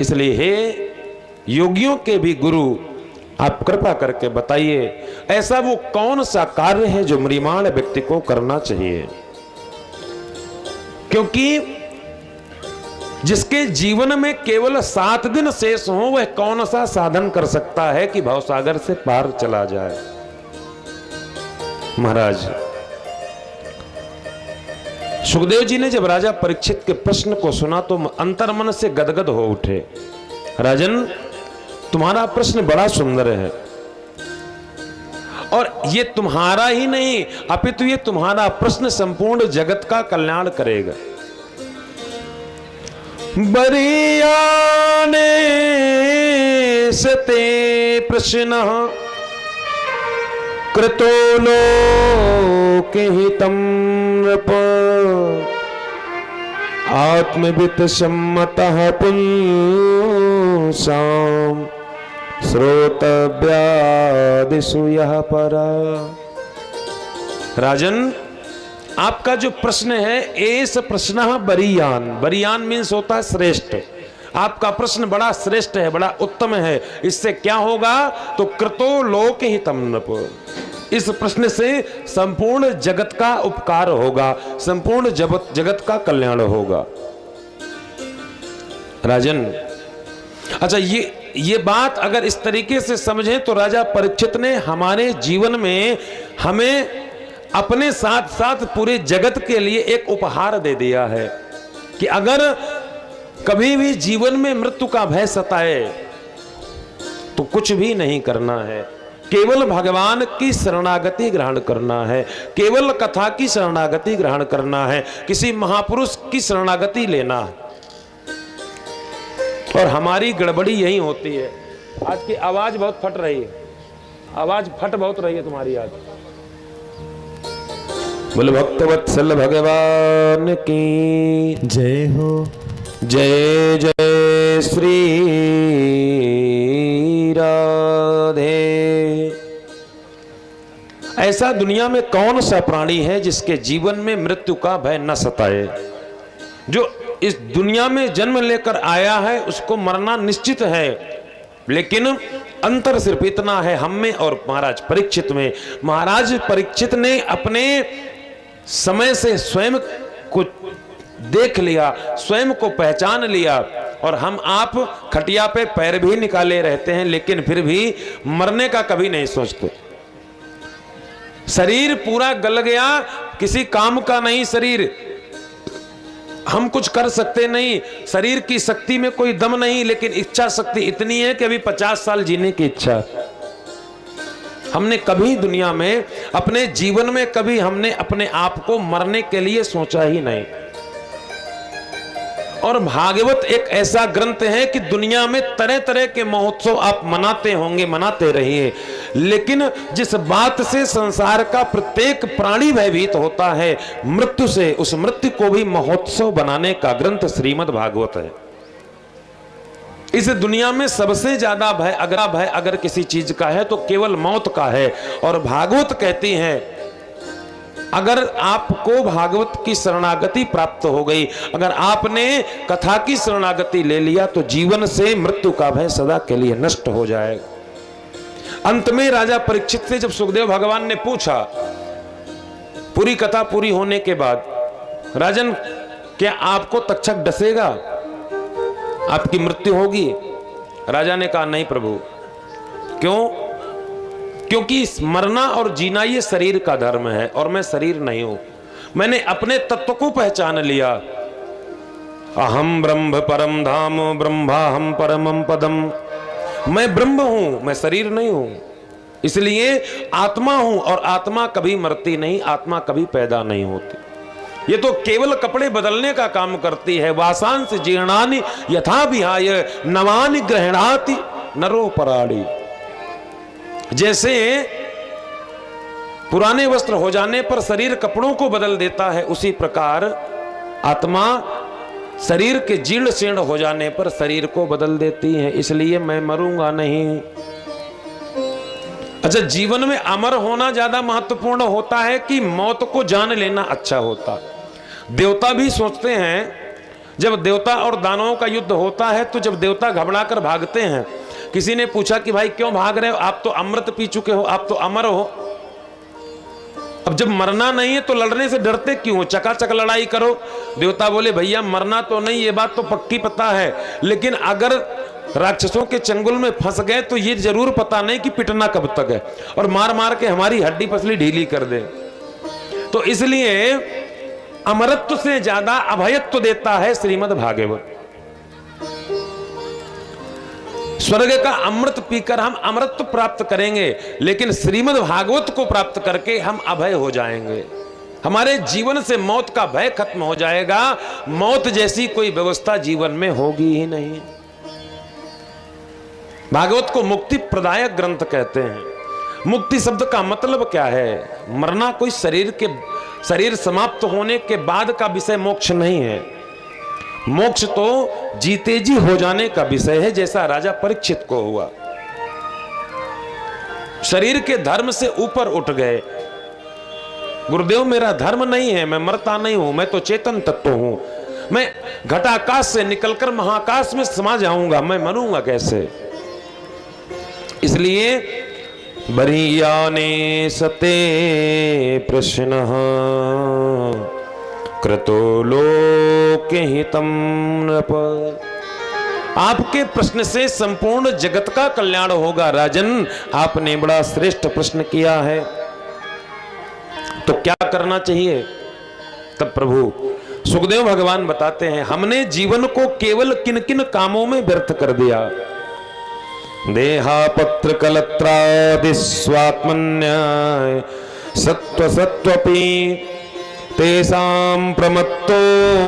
इसलिए हे योगियों के भी गुरु, आप कृपा करके बताइए ऐसा वो कौन सा कार्य है जो म्रियमाण व्यक्ति को करना चाहिए। क्योंकि जिसके जीवन में केवल 7 दिन शेष हो, वह कौन सा साधन कर सकता है कि भवसागर से पार चला जाए। महाराज सुखदेव जी ने जब राजा परीक्षित के प्रश्न को सुना तो अंतर्मन से गदगद हो उठे। राजन, तुम्हारा प्रश्न बड़ा सुंदर है और ये तुम्हारा ही नहीं अपितु ये तुम्हारा प्रश्न संपूर्ण जगत का कल्याण करेगा। बरियाने सते प्रश्न कृतो लोके हितं नृप आत्मवित्त सम्मतः पुंसाम् श्रोतव्यादिषु यः परा। राजन, आपका जो प्रश्न है एस प्रश्न बरियान, बरियान मीन्स होता है श्रेष्ठ। आपका प्रश्न बड़ा श्रेष्ठ है, बड़ा उत्तम है। इससे क्या होगा तो कृतो लोक हितम नृप, इस प्रश्न से संपूर्ण जगत का उपकार होगा, संपूर्ण जगत का कल्याण होगा। राजन, अच्छा ये बात अगर इस तरीके से समझें तो राजा परीक्षित ने हमारे जीवन में हमें अपने साथ साथ पूरे जगत के लिए एक उपहार दे दिया है कि अगर कभी भी जीवन में मृत्यु का भय सताए तो कुछ भी नहीं करना है, केवल भगवान की शरणागति ग्रहण करना है, केवल कथा की शरणागति ग्रहण करना है, किसी महापुरुष की शरणागति लेना है। और हमारी गड़बड़ी यही होती है। आज की आवाज बहुत फट रही है, आवाज फट बहुत रही है तुम्हारी आज। बोल भक्तवत्सल भगवान की जय हो। जय जय श्री राधे। ऐसा दुनिया में कौन सा प्राणी है जिसके जीवन में मृत्यु का भय न सताए। जो इस दुनिया में जन्म लेकर आया है उसको मरना निश्चित है, लेकिन अंतर सिर्फ इतना है हम में और महाराज परीक्षित में। महाराज परीक्षित ने अपने समय से स्वयं को देख लिया, स्वयं को पहचान लिया, और हम आप खटिया पे पैर भी निकाले रहते हैं लेकिन फिर भी मरने का कभी नहीं सोचते। शरीर पूरा गल गया, किसी काम का नहीं शरीर, हम कुछ कर सकते नहीं, शरीर की शक्ति में कोई दम नहीं, लेकिन इच्छा शक्ति इतनी है कि अभी 50 साल जीने की इच्छा। हमने कभी दुनिया में अपने जीवन में कभी हमने अपने आप को मरने के लिए सोचा ही नहीं। और भागवत एक ऐसा ग्रंथ है कि दुनिया में तरह तरह के महोत्सव आप मनाते होंगे, मनाते रहिए, लेकिन जिस बात से संसार का प्रत्येक प्राणी भयभीत होता है मृत्यु से, उस मृत्यु को भी महोत्सव बनाने का ग्रंथ श्रीमद् भागवत है। इस दुनिया में सबसे ज्यादा भय अगर किसी चीज का है तो केवल मौत का है। और भागवत कहती है अगर आपको भागवत की शरणागति प्राप्त हो गई, अगर आपने कथा की शरणागति ले लिया तो जीवन से मृत्यु का भय सदा के लिए नष्ट हो जाएगा। अंत में राजा परीक्षित से जब सुखदेव भगवान ने पूछा, पूरी कथा पूरी होने के बाद, राजन क्या आपको तक्षक डसेगा, आपकी मृत्यु होगी? राजा ने कहा नहीं प्रभु। क्यों? क्योंकि मरना और जीना ये शरीर का धर्म है और मैं शरीर नहीं हूं। मैंने अपने तत्व को पहचान लिया। अहम ब्रह्म परम धाम ब्रह्माहम परमम पदम, मैं ब्रह्म हूं, मैं शरीर नहीं हूं। इसलिए आत्मा हूं और आत्मा कभी मरती नहीं, आत्मा कभी पैदा नहीं होती। ये तो केवल कपड़े बदलने का काम करती है। वासांस जीर्णानि यथा विहाय नवानि ग्रहणाति नरो पराणि। जैसे पुराने वस्त्र हो जाने पर शरीर कपड़ों को बदल देता है, उसी प्रकार आत्मा शरीर के जीर्ण शीर्ण हो जाने पर शरीर को बदल देती है। इसलिए मैं मरूंगा नहीं। अच्छा, जीवन में अमर होना ज्यादा महत्वपूर्ण होता है कि मौत को जान लेना अच्छा होता? देवता भी सोचते हैं जब देवता और दानवों का युद्ध होता है तो जब देवता घबराकर भागते हैं, किसी ने पूछा कि भाई क्यों भाग रहे हो, आप तो अमृत पी चुके हो, आप तो अमर हो, अब जब मरना नहीं है तो लड़ने से डरते क्यों हो, चकाचक लड़ाई करो। देवता बोले भैया मरना तो नहीं, ये बात तो पक्की पता है, लेकिन अगर राक्षसों के चंगुल में फंस गए तो ये जरूर पता नहीं कि पिटना कब तक है, और मार मार के हमारी हड्डी पसली ढीली कर दे। तो इसलिए अमरत्व से ज्यादा अभयत्व देता है श्रीमद् भागवत। स्वर्ग का अमृत पीकर हम अमृत प्राप्त करेंगे, लेकिन श्रीमद् भागवत को प्राप्त करके हम अभय हो जाएंगे। हमारे जीवन से मौत का भय खत्म हो जाएगा, मौत जैसी कोई व्यवस्था जीवन में होगी ही नहीं। भागवत को मुक्ति प्रदायक ग्रंथ कहते हैं। मुक्ति शब्द का मतलब क्या है? मरना कोई शरीर समाप्त होने के बाद का विषय मोक्ष नहीं है। मोक्ष तो जीते जी हो जाने का विषय है, जैसा राजा परीक्षित को हुआ। शरीर के धर्म से ऊपर उठ गए, गुरुदेव मेरा धर्म नहीं है, मैं मरता नहीं हूं, मैं तो चेतन तत्व हूं, मैं घटाकाश से निकलकर महाकाश में समा जाऊंगा, मैं मरूंगा कैसे? इसलिए बरीयाने सते प्रश्न कृतो लोके हितम नृप। आपके प्रश्न से संपूर्ण जगत का कल्याण होगा राजन, आपने बड़ा श्रेष्ठ प्रश्न किया है। तो क्या करना चाहिए? तब प्रभु सुखदेव भगवान बताते हैं, हमने जीवन को केवल किन किन कामों में व्यर्थ कर दिया। देहापत्र कलत्रादि स्वात्मन्याय सत्व सत्वपि तेषां प्रमत्तो